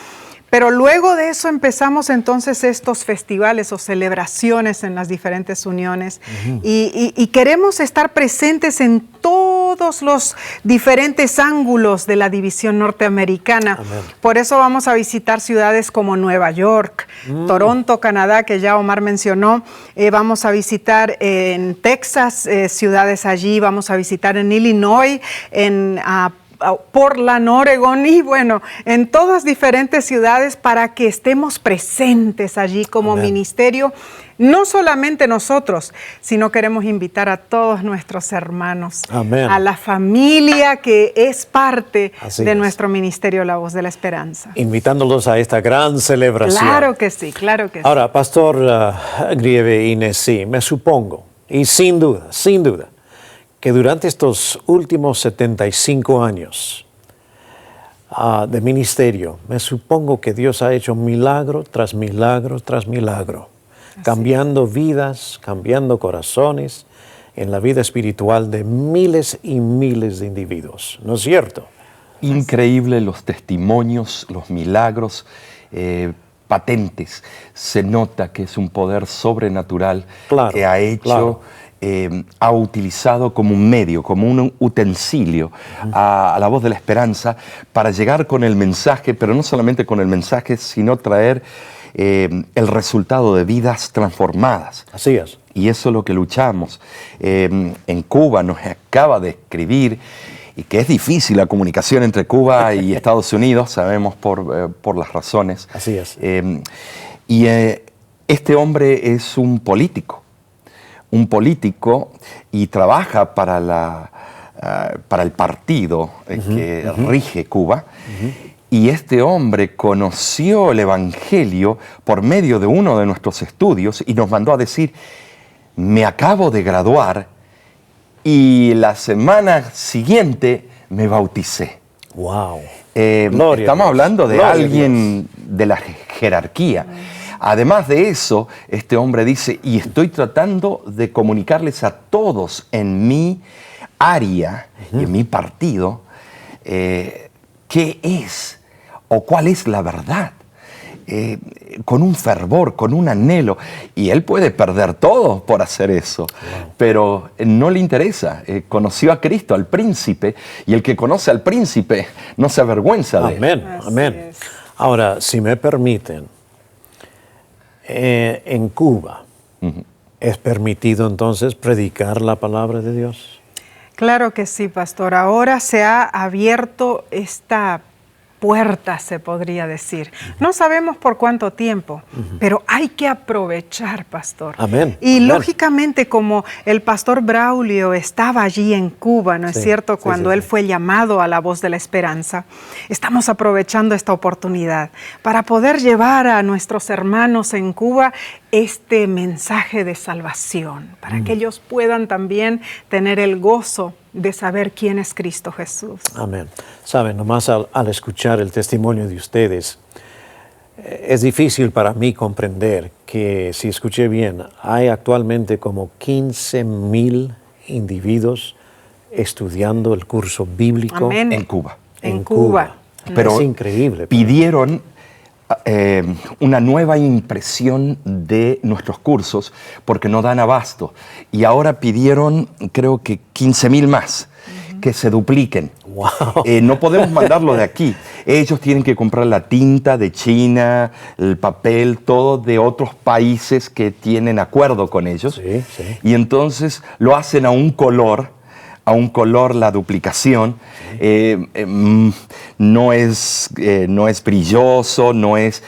S3: Pero luego de eso empezamos entonces estos festivales o celebraciones en las diferentes uniones y queremos estar presentes en todos los diferentes ángulos de la división norteamericana. Amén. Por eso vamos a visitar ciudades como Nueva York, Toronto, Canadá, que ya Omar mencionó. Vamos a visitar en Texas, ciudades allí. Vamos a visitar en Illinois, en Portland, Oregon, y bueno, en todas diferentes ciudades para que estemos presentes allí como ministerio. No solamente nosotros, sino queremos invitar a todos nuestros hermanos, a la familia que es parte de nuestro ministerio La Voz de la Esperanza.
S2: Invitándolos a esta gran celebración.
S3: Claro que sí, claro que sí.
S2: Ahora, Pastor Grieve Inés, sí, me supongo, y sin duda, que durante estos últimos 75 años de ministerio, me supongo que Dios ha hecho milagro tras milagro tras milagro, cambiando vidas, cambiando corazones en la vida espiritual de miles y miles de individuos, ¿no es cierto?
S4: Increíble los testimonios, los milagros patentes. Se nota que es un poder sobrenatural que ha hecho... ha utilizado como un medio, como un utensilio a La Voz de la Esperanza para llegar con el mensaje, pero no solamente con el mensaje, sino traer el resultado de vidas transformadas.
S2: Así es.
S4: Y eso es lo que luchamos. En Cuba nos acaba de escribir, y que es difícil la comunicación entre Cuba y Estados Unidos, sabemos por las razones.
S2: Así es.
S4: Y este hombre es un político y trabaja para el partido que rige Cuba. Y este hombre conoció el Evangelio por medio de uno de nuestros estudios y nos mandó a decir: me acabo de graduar y la semana siguiente me bauticé.
S2: ¡Wow!
S4: Estamos hablando de alguien de la jerarquía. Además de eso, este hombre dice: y estoy tratando de comunicarles a todos en mi área y en mi partido qué es o cuál es la verdad. con un fervor, con un anhelo, y él puede perder todo por hacer eso, pero no le interesa. Conoció a Cristo, al príncipe, y el que conoce al príncipe no se avergüenza de él.
S2: Amén, amén.
S3: es.
S2: Ahora, si me permiten, en Cuba, ¿es permitido entonces predicar la palabra de Dios?
S3: Claro que sí, pastor. Ahora se ha abierto esta puerta, se podría decir. No sabemos por cuánto tiempo, pero hay que aprovechar, pastor.
S2: Amén.
S3: Y
S2: Amén.
S3: lógicamente, como el pastor Braulio estaba allí en Cuba, ¿no es
S2: Sí,
S3: cierto?
S2: sí,
S3: Cuando
S2: sí,
S3: él
S2: sí.
S3: fue llamado a la voz de la esperanza, estamos aprovechando esta oportunidad para poder llevar a nuestros hermanos en Cuba este mensaje de salvación, para que ellos puedan también tener el gozo de saber quién es Cristo Jesús.
S2: Amén. Saben, nomás al escuchar el testimonio de ustedes, es difícil para mí comprender que, si escuché bien, hay actualmente como 15,000 individuos estudiando el curso bíblico
S3: Amén.
S4: En Cuba.
S3: En Cuba.
S4: Pero
S2: es increíble.
S4: pidieron una nueva impresión de nuestros cursos porque no dan abasto. Y ahora pidieron, creo que 15,000 más, que se dupliquen.
S2: Wow.
S4: No podemos mandarlo de aquí. Ellos tienen que comprar la tinta de China, el papel, todo de otros países que tienen acuerdo con ellos.
S2: Sí, sí.
S4: Y entonces lo hacen a un color la duplicación. No es brilloso, no es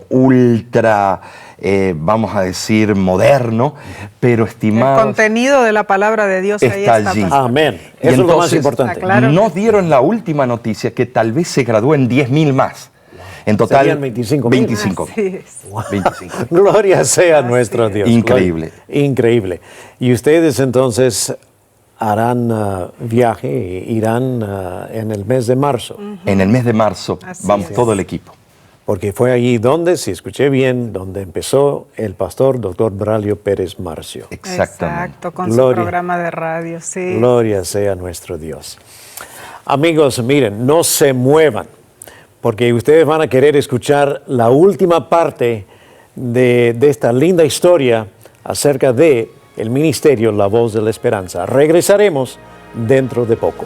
S4: ultra, vamos a decir, moderno, pero
S3: El
S4: estimados,
S3: contenido de la palabra de Dios ahí
S4: está
S3: está,
S4: allí.
S3: pastor.
S2: Amén.
S4: Y
S2: Eso es lo más
S4: entonces,
S2: importante.
S3: Está claro.
S4: nos dieron la última noticia que tal vez se gradúen 10,000 más. En total,
S2: Serían 25,000.
S4: 25,000.
S3: Así es.
S4: 25,000.
S2: Gloria sea nuestro Dios.
S4: Increíble.
S2: Gloria. Increíble. Y ustedes entonces harán viaje, irán en el mes de marzo,
S4: En el mes de marzo
S3: Así
S4: vamos
S3: es.
S4: todo el equipo.
S2: porque fue allí donde, si escuché bien, donde empezó el pastor Dr. Braulio Pérez Marcio.
S4: Exactamente.
S3: Exacto, con
S2: Gloria.
S3: su programa de radio, sí.
S2: Gloria sea nuestro Dios. Amigos, miren, no se muevan, porque ustedes van a querer escuchar la última parte de esta linda historia acerca de el ministerio La Voz de la Esperanza. Regresaremos dentro de poco.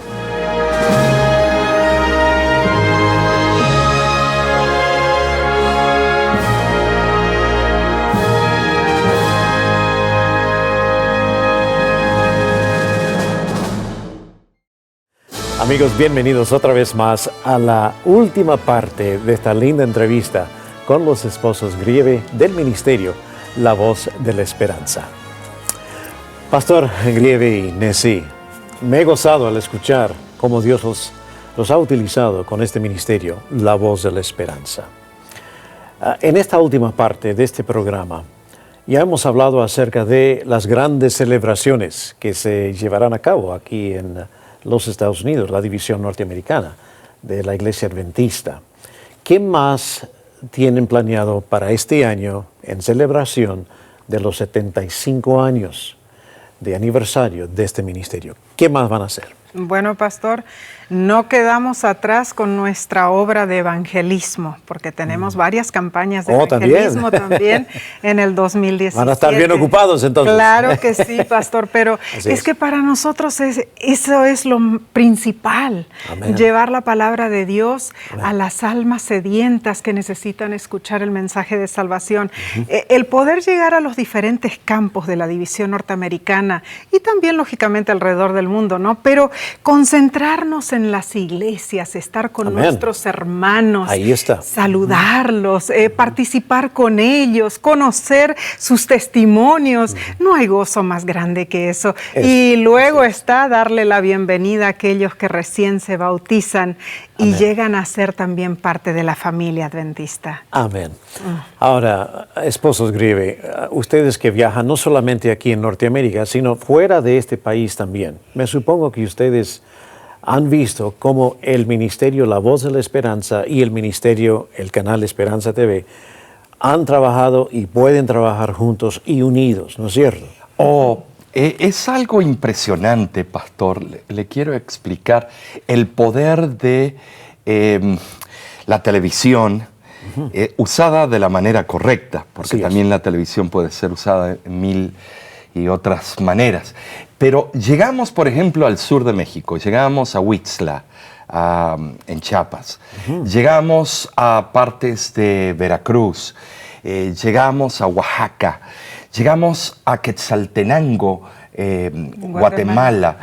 S2: Amigos, bienvenidos otra vez más a la última parte de esta linda entrevista con los esposos Grieve del ministerio La Voz de la Esperanza. Pastor Grieve y Nessie, me he gozado al escuchar cómo Dios los ha utilizado con este ministerio, La Voz de la Esperanza. En esta última parte de este programa, ya hemos hablado acerca de las grandes celebraciones que se llevarán a cabo aquí en los Estados Unidos, la división norteamericana de la Iglesia Adventista. ¿Qué más tienen planeado para este año en celebración de los 75 años de aniversario de este ministerio? ¿Qué más van a hacer?
S3: Bueno, pastor, no quedamos atrás con nuestra obra de evangelismo, porque tenemos varias campañas de
S2: Oh,
S3: evangelismo
S2: también.
S3: también en el 2017.
S2: Van a estar bien ocupados, entonces.
S3: Claro que sí, pastor, pero
S2: Así
S3: es
S2: es.
S3: que para nosotros eso es lo principal,
S2: Amén.
S3: llevar la palabra de Dios a las almas sedientas que necesitan escuchar el mensaje de salvación. El poder llegar a los diferentes campos de la división norteamericana y también, lógicamente, alrededor del mundo, ¿no? Pero concentrarnos en las iglesias, estar con
S2: Amén.
S3: nuestros hermanos,
S2: Ahí está.
S3: saludarlos, participar con ellos, conocer sus testimonios. No hay gozo más grande que eso. Y luego está darle la bienvenida a aquellos que recién se bautizan y
S2: Amén.
S3: llegan a ser también parte de la familia adventista.
S2: Amén. Ahora, esposos Grieve, ustedes que viajan no solamente aquí en Norteamérica, sino fuera de este país también, me supongo que ustedes han visto cómo el ministerio La Voz de la Esperanza y el ministerio, el canal Esperanza TV, han trabajado y pueden trabajar juntos y unidos, ¿no es cierto?
S4: Es algo impresionante, pastor. Le quiero explicar el poder de la televisión usada de la manera correcta, porque
S2: Así es.
S4: también la televisión puede ser usada en mil y otras maneras. Pero llegamos, por ejemplo, al sur de México, llegamos a Huixla, en Chiapas, llegamos a partes de Veracruz, llegamos a Oaxaca, llegamos a Quetzaltenango, Guatemala.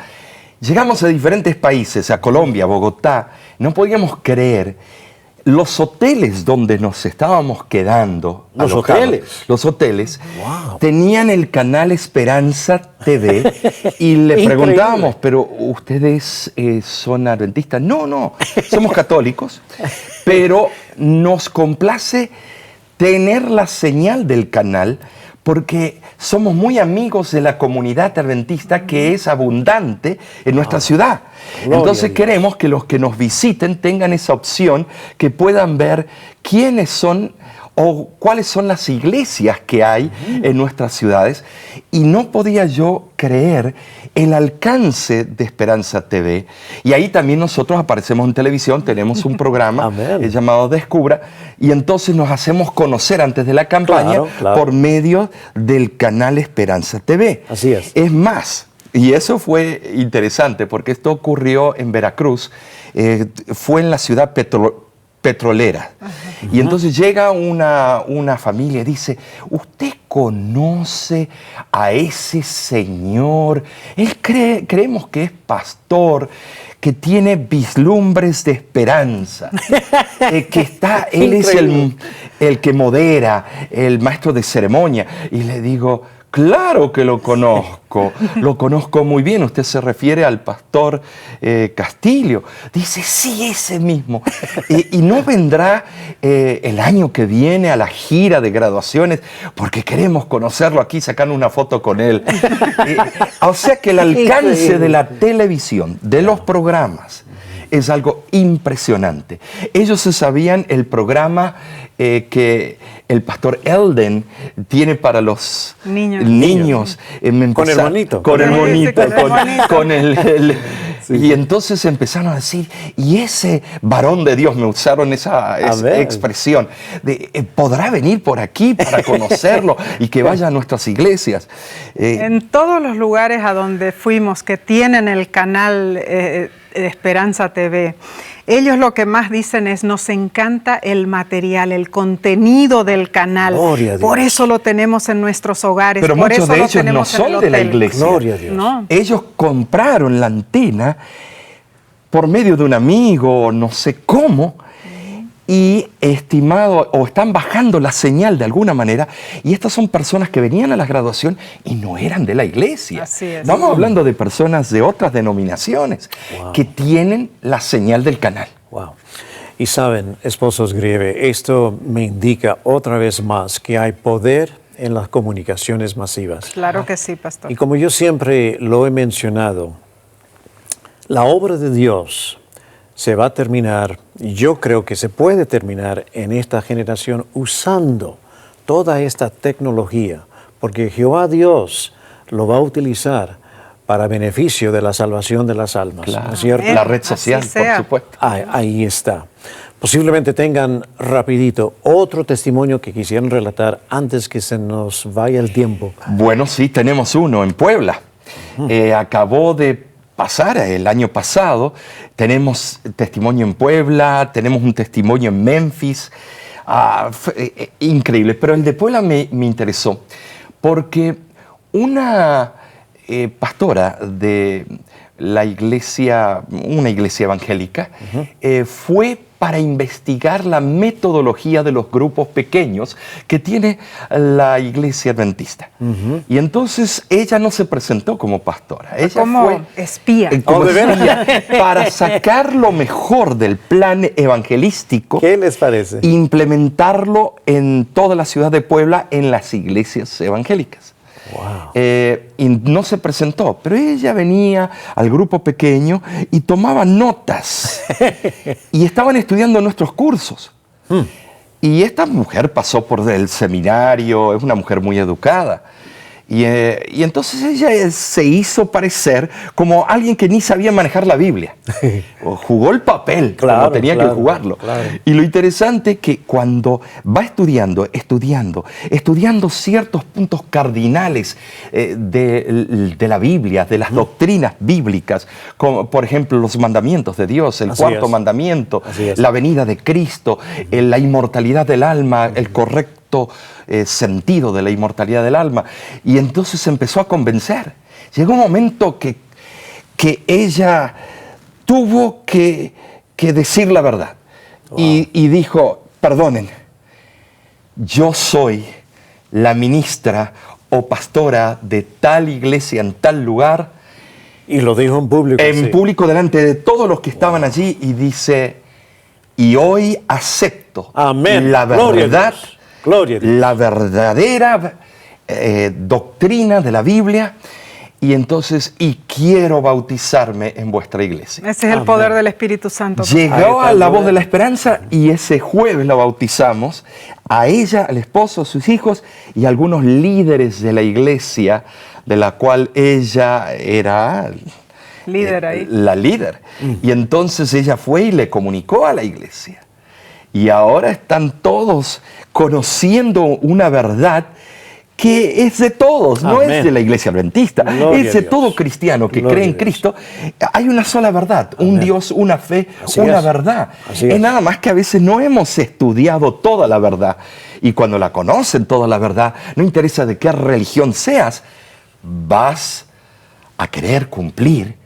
S4: Llegamos a diferentes países, a Colombia, Bogotá. No podíamos creer los hoteles donde nos estábamos quedando.
S2: ¿Los hoteles?
S4: Los hoteles
S2: Wow.
S4: tenían el canal Esperanza TV y le
S2: Increíble.
S4: preguntábamos, ¿pero ustedes son adventistas? No, somos católicos, pero nos complace tener la señal del canal porque somos muy amigos de la comunidad adventista que es abundante en nuestra ciudad.
S2: Gloria a
S4: Entonces
S2: Dios.
S4: queremos que los que nos visiten tengan esa opción, que puedan ver quiénes son o cuáles son las iglesias que hay en nuestras ciudades. Y no podía yo creer el alcance de Esperanza TV. Y ahí también nosotros aparecemos en televisión, tenemos un programa
S2: Amén.
S4: llamado Descubra, y entonces nos hacemos conocer antes de la campaña
S2: Claro.
S4: por medio del canal Esperanza TV.
S2: Así es.
S4: Es más, y eso fue interesante porque esto ocurrió en Veracruz, fue en la ciudad petrolera. Y entonces llega una familia y dice, ¿usted conoce a ese señor? Creemos que es pastor, que tiene vislumbres de esperanza, que él es el que modera, el maestro de ceremonia. Y le digo, claro que lo conozco muy bien. Usted se refiere al pastor Castillo. Dice, sí, ese mismo. Y no vendrá el año que viene a la gira de graduaciones porque queremos conocerlo aquí, sacando una foto con él. O sea que el alcance de la televisión, de los programas, es algo impresionante. Ellos se sabían el programa que el pastor Elden tiene para los niños.
S2: Con el monito.
S4: Con el monito.
S3: Con el monito.
S4: Y entonces empezaron a decir, y ese varón de Dios, me usaron esa expresión, ¿podrá venir por aquí para conocerlo y que vaya a nuestras iglesias?
S3: En todos los lugares a donde fuimos que tienen el canal Esperanza TV, ellos lo que más dicen es, nos encanta el material, el contenido del canal.
S2: Gloria a Dios.
S3: Por eso lo tenemos en nuestros hogares.
S4: Pero
S3: por
S4: muchos
S3: eso
S4: de
S3: lo
S4: ellos no
S3: tenemos en el
S4: son de la
S3: hotel.
S4: iglesia.
S2: Gloria a Dios.
S3: No.
S4: Ellos compraron la antena por medio de un amigo, no sé cómo, y están bajando la señal de alguna manera, y estas son personas que venían a la graduación y no eran de la iglesia.
S3: Así es.
S4: Estamos hablando de personas de otras denominaciones que tienen la señal del canal.
S2: Wow. Y saben, esposos Grieve, esto me indica otra vez más que hay poder en las comunicaciones masivas.
S3: Claro que sí, pastor.
S2: Y como yo siempre lo he mencionado, la obra de Dios se va a terminar, yo creo que se puede terminar en esta generación usando toda esta tecnología, porque Jehová Dios lo va a utilizar para beneficio de la salvación de las almas.
S4: Claro.
S2: ¿No es cierto?
S4: La red social,
S3: Así
S4: por
S3: sea.
S4: supuesto.
S2: Ahí está. Posiblemente tengan rapidito otro testimonio que quisieran relatar antes que se nos vaya el tiempo.
S4: Bueno, sí, tenemos uno en Puebla. Acabó de pasar el año pasado. Tenemos testimonio en Puebla, tenemos un testimonio en Memphis. Increíble. Pero el de Puebla me interesó porque una pastora de la iglesia, una iglesia evangélica, fue para investigar la metodología de los grupos pequeños que tiene la iglesia adventista. Y entonces ella no se presentó como pastora. Ella
S3: como
S4: fue
S3: espía.
S4: como
S2: ¿de veras?
S4: espía, para sacar lo mejor del plan evangelístico
S2: ¿Qué les parece?
S4: e implementarlo en toda la ciudad de Puebla en las iglesias evangélicas.
S2: Wow.
S4: Y no se presentó, pero ella venía al grupo pequeño y tomaba notas y estaban estudiando nuestros cursos. Y esta mujer pasó por el seminario, es una mujer muy educada. Y entonces ella se hizo parecer como alguien que ni sabía manejar la Biblia. O jugó el papel como tenía que jugarlo. Claro. Y lo interesante es que cuando va estudiando ciertos puntos cardinales de la Biblia, de las doctrinas bíblicas, como por ejemplo los mandamientos de Dios, el cuarto mandamiento, la venida de Cristo, la inmortalidad del alma, el correcto sentido de la inmortalidad del alma. Y entonces se empezó a convencer. Llegó un momento que ella tuvo que decir la verdad. Wow. Y dijo, perdonen, yo soy la ministra o pastora de tal iglesia en tal lugar.
S2: Y lo dijo en público.
S4: En público delante de todos los que estaban allí, y dice, y hoy acepto la verdad, la verdadera doctrina de la Biblia, y entonces, quiero bautizarme en vuestra iglesia.
S3: Ese es el poder del Espíritu Santo.
S4: Llegó a la Voz de la Esperanza, y ese jueves la bautizamos, a ella, al esposo, a sus hijos y a algunos líderes de la iglesia, de la cual ella era
S3: líder ahí.
S4: La líder. Y entonces ella fue y le comunicó a la iglesia. Y ahora están todos conociendo una verdad que es de todos, no es de la iglesia adventista, es de todo cristiano que cree en Cristo. Hay una sola verdad, un Dios, una fe, una verdad. Es nada más que a veces no hemos estudiado toda la verdad. Y cuando la conocen toda la verdad, no interesa de qué religión seas, vas a querer cumplir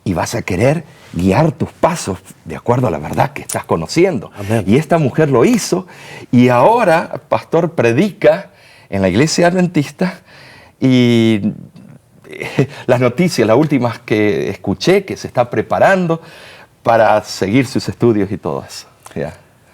S4: y vas a querer guiar tus pasos de acuerdo a la verdad que estás conociendo. Amén. Y esta mujer lo hizo, y ahora el pastor predica en la iglesia adventista, y las noticias, las últimas que escuché, que se está preparando para seguir sus estudios y todo eso.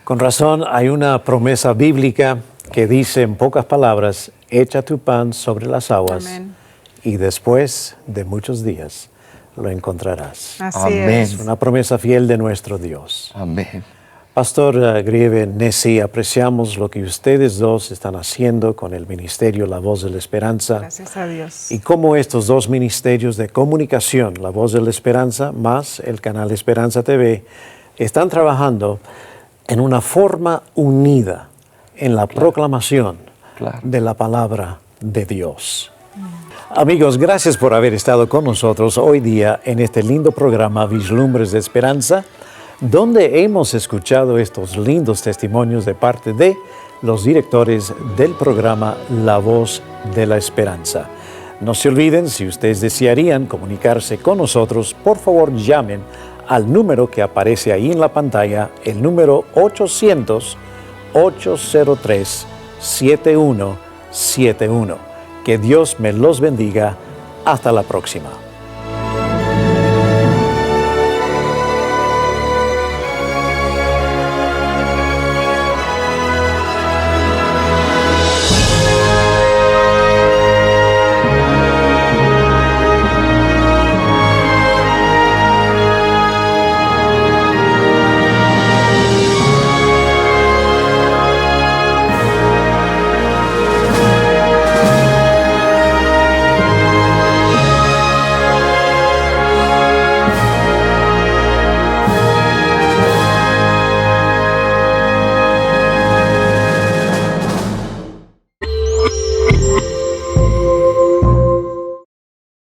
S2: Con razón, hay una promesa bíblica que dice en pocas palabras, echa tu pan sobre las aguas. Amén. Y después de muchos días lo encontrarás.
S3: Así es.
S2: Una promesa fiel de nuestro Dios.
S4: Amén.
S2: Pastor Grieve, Nessie, apreciamos lo que ustedes dos están haciendo con el ministerio La Voz de la Esperanza.
S3: Gracias a Dios.
S2: Y cómo estos dos ministerios de comunicación, La Voz de la Esperanza más el canal Esperanza TV, están trabajando en una forma unida en la proclamación de la palabra de Dios. Amigos, gracias por haber estado con nosotros hoy día en este lindo programa Vislumbres de Esperanza, donde hemos escuchado estos lindos testimonios de parte de los directores del programa La Voz de la Esperanza. No se olviden, si ustedes desearían comunicarse con nosotros, por favor llamen al número que aparece ahí en la pantalla, el número 800-803-7171. Que Dios me los bendiga. Hasta la próxima.